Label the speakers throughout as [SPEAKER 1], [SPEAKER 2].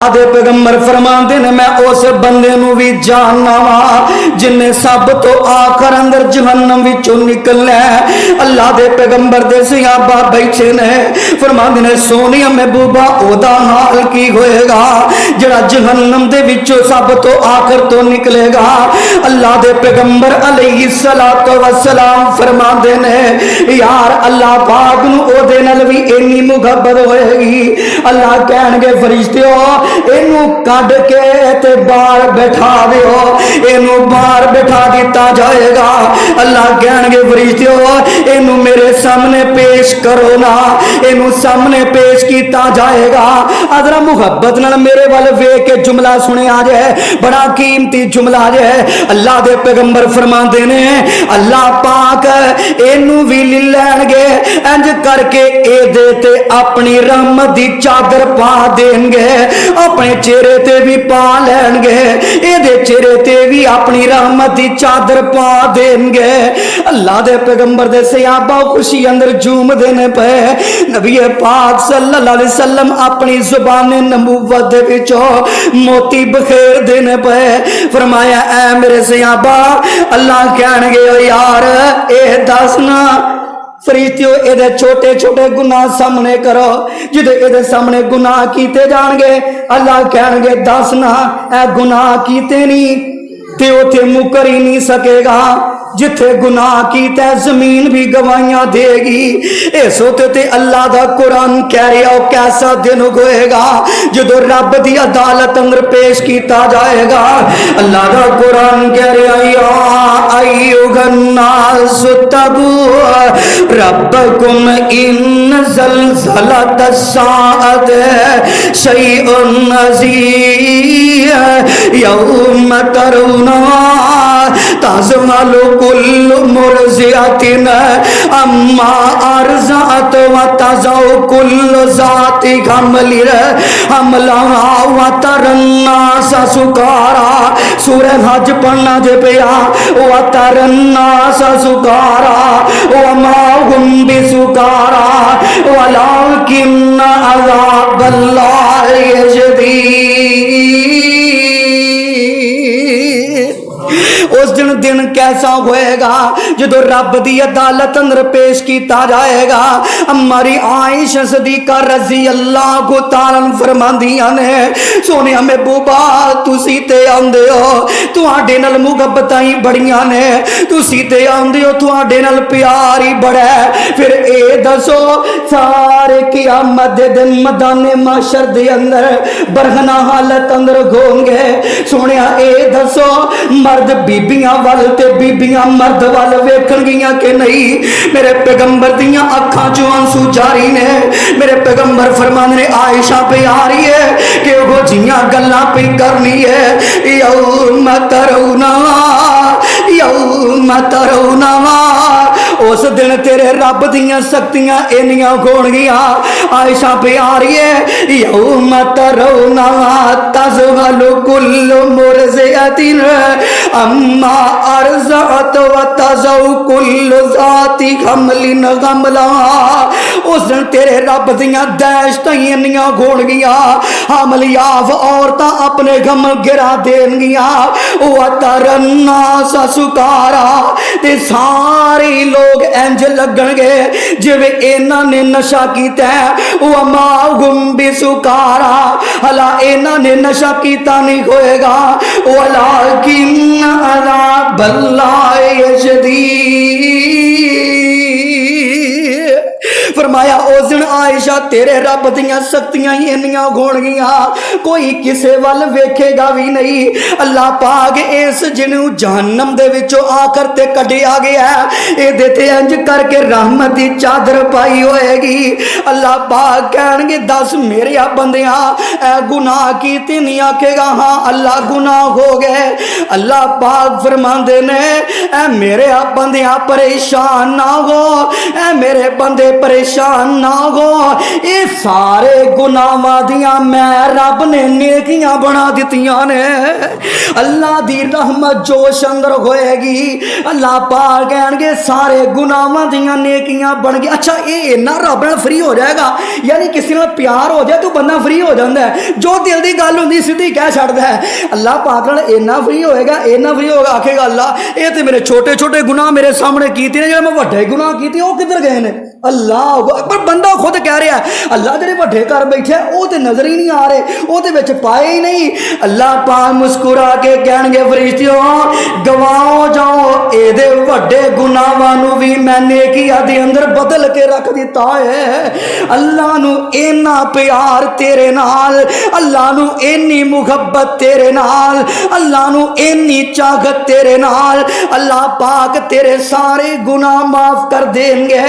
[SPEAKER 1] आदे पैगंबर फरमाते ने मैं उस बंदे नू भी जानना वा जिन्हें सब तो आखिर अंदर जहन्नम विचों निकलना है। अल्लाह दे पैगंबर दे सहाबा बैठे ने फरमाते ने सोनिया महबूबा ओदा हाल की होएगा जड़ा जहन्नम दे विचों सब तो आखिर तो निकलेगा। अल्लाह दे पैगंबर अलैहिस्सलातु वस्सलाम फरमाते ने यार अल्लाह पाक नू ओदे नाल भी इन्नी मुहब्बत होएगी। अल्लाह कहणगे फरिश्तियो इनू कढ़ के ते बाहर बैठा दियो, इनू बाहर बैठा दिता जाएगा। अल्लाह कहणगे फरिश्तियो इनू मेरे सामने पेश करो ना, इनू सामने पेश किया जाएगा। अदरा मुहब्बत नाल मेरे वाल वेख के जुमला सुनिया जाए, बड़ा कीमती जुमला है। अल्लाह दे पैगंबर फरमाते ने अल्लाह पाक इनू भी ले लैणगे इंज करके एदे ते अपनी रहमत दी चादर पा देंगे, अपने चेहरे ते भी पा लैणगे, एदे चेहरे ते भी अपनी रहमत दी चादर पा देंगे। अल्लाह दे पैगंबर दे सहाबा खुशी अंदर झूमदे ने पे। नबी पाक सल्लल्लाहु अलैहि वसल्लम अपनी जुबान नबूवत दे विचों मोती बखेर देने पे। फरमाया ऐ मेरे सहाबा अल्लाह कहणगे ओ यार ए दसना फरिश्तियों एदे छोटे छोटे गुनाह सामने करो, जिदे एदे सामने गुनाह कीते जाणगे अल्लाह कहणगे दस ना ए गुनाह कीते नहीं ते उथे मुकर ही नहीं सकेगा। जिथे गुनाह कीता जमीन भी गवाहियां देगी। इस होते अल्लाह दा कुरान कह रहा हो कैसा दिन होएगा जो रब दी अदालत अंदर पेश किया जाएगा। अल्लाह दा कुरान कह रहा अय्युहन्नास तक़ू रब्बकुम इन ज़लज़लतस्साअत शैउन अज़ीम यौम तरौना ताज़मालु कुल्लु मुरज़िअतिन अम्मा अरज़अत व तज़उ कुल्लु ज़ाति हम्लिन हमलहा व तरन्नास सुकारा। सूरह हज पढ़ना जे पिया व तरन्नास सुकारा व मा हुम बिसुकारा वलाकिन्न अज़ाबल्लाहि शदीद। उस दिन कैसा होएगा जो रब दी अदालत अंदर पेश किया जाएगा। हमारी आयशा सदीका रज़ी अल्लाह तआला फरमांदियां ने सोनिया महबूबा तुसी ते आंदे हो तुहाडे नाल मुहब्बतां ही बड़ियां ने, तुसी ते आंदे हो तुहाडे नाल प्यार ही बड़ा है। फिर ए दसो सारे क़यामत दे दिन मैदाने माशर दे अंदर बरहना हालत अंदर होंगे। सोनिया ए दसो मर्द बीबियां वाल ते बीबियां मर्द वाल वेखणगियां कि नहीं। मेरे पैगंबर दियां अखां चों आंसू जारी ने। मेरे पैगंबर फरमांदे ने आयशा पे आ रही है कि वो जियां गल्लां पे करनी है यौम तरौना यौम तरौना उस दिन तेरे रब दियां शक्तियां इन्नियां होणगियां। आयशा पे आ रही है यौम तरौना तज़हलु कुल्लु मुरज़िअतिन अम्मा अरज़अत व तज़उ कुल्लु ज़ाति हम्लिन हमलहा। उस दिन तेरे रब दियां दहशतां इन्नियां होणगियां हमलियाफ औरतां अपने गम गिरा देणगियां व तरन्नास सुकारा ते सारे लोग इंज लगणगे जिवें इन्हां ने नशा कीता व मा हुम बिसुकारा हला इन्हां ने नशा कीता नहीं होएगा वलाकिन्न अज़ाबल्लाहि शदीद। फरमाया उस दिन आयशा तेरे रब दियां शक्तियां ही इन्नियां होणगियां कोई किसे वाल वेखेगा भी नहीं। अल्लाह पाक इस जिन्नू जहन्नम दे विचों आकर ते कढ़िया गया इहदे ते इंज करके रहमत दी चादर पाई होएगी। अल्लाह पाक कहणगे दस मेरे बंदियां ऐ गुनाह कीते नहीं आखेगा हाँ अल्लाह गुनाह हो गए। अल्लाह पाक फरमांदे ने ऐ मेरे बंदियां परेशान ना हो, ऐ मेरे बंदे परेशान परेशान ना हो, ये सारे गुनाहां दियां मैं रब ने नेकियां बना दित्तियां ने। अल्लाह दी रहमत जोश अंदर होएगी, अल्लाह पाक कहणगे सारे गुनाहां दियां नेकियां बन गई। अच्छा ये इन्ना रब नाल फ्री हो जाएगा, यानी किसी नाल प्यार हो जाए तो बंदा फ्री हो जाता है, जो दिल की गल होंदी सीधी कह छड्डदा है। अल्लाह पाक नाल इन्ना फ्री होएगा, इन्ना फ्री होगा, आखेगा अल्लाह ये तो मेरे छोटे छोटे गुनाह मेरे सामने कीते ने, जो मैं वड्डे गुनाह कीते वो किधर गए ने। अल्लाह पर बंदा खुद कह रहा है अल्लाह जेडे वड्डे घर बैठे वो तो नजर ही नहीं आ रहे, वो तो विच पाए ही नहीं। अल्लाह पाक मुस्कुरा के कहणगे फरिश्तियों गवाओ जाओ, एदे वड्डे गुनाहां नूं भी मैं नेकियां दे अंदर बदल के रख दिता है। अल्लाह नूं इन्ना प्यार तेरे नाल, अल्लाह नूं इन्नी मुहब्बत तेरे नाल, अल्लाह नूं इन्नी चाहत तेरे नाल, अल्लाह पाक तेरे सारे गुनाह माफ कर देंगे।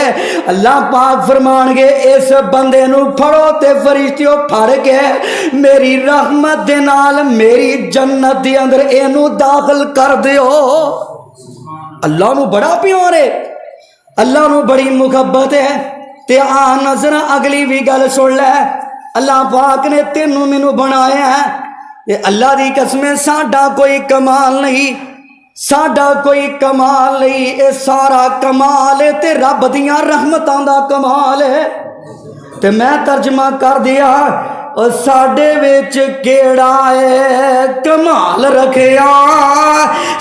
[SPEAKER 1] अल्लाह पाक फरमानगे इस बंदे नूं फड़ो ते फरिश्तियों फड़ के मेरी रहमत दे नाल मेरी जन्नत दे अंदर इनू दाखिल कर दियो। अल्लाह नूं बड़ा प्यार है, अल्लाह नूं बड़ी मुहब्बत है। ते आ नजर अगली भी गल सुन लै, अल्लाह पाक ने तेनू मैनू बनाया है, ये अल्लाह दी कसम साडा कोई कमाल नहीं, साडा कोई कमाल नहीं, ये सारा कमाल है ते रब दियां रहमतां दा कमाल है। ते मैं तर्जमा कर दिया और साडे विच केड़ा है कमाल रखिया,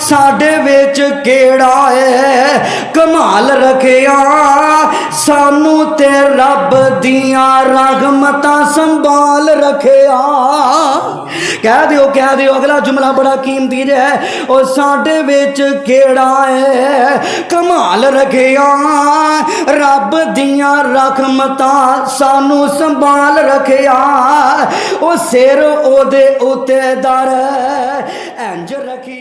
[SPEAKER 1] साडे विच केड़ा है कमाल रखिया, सानू ते रब दियां रहमतां संभाल रखिया। कह दियो अगला जुमला बड़ा कीमती है, और साडे विच केड़ा है कमाल रखिया, रब दियां रहमतां सानू संभाल रखिया, ओ सिर ओदे उत्ते दर इंज रखी।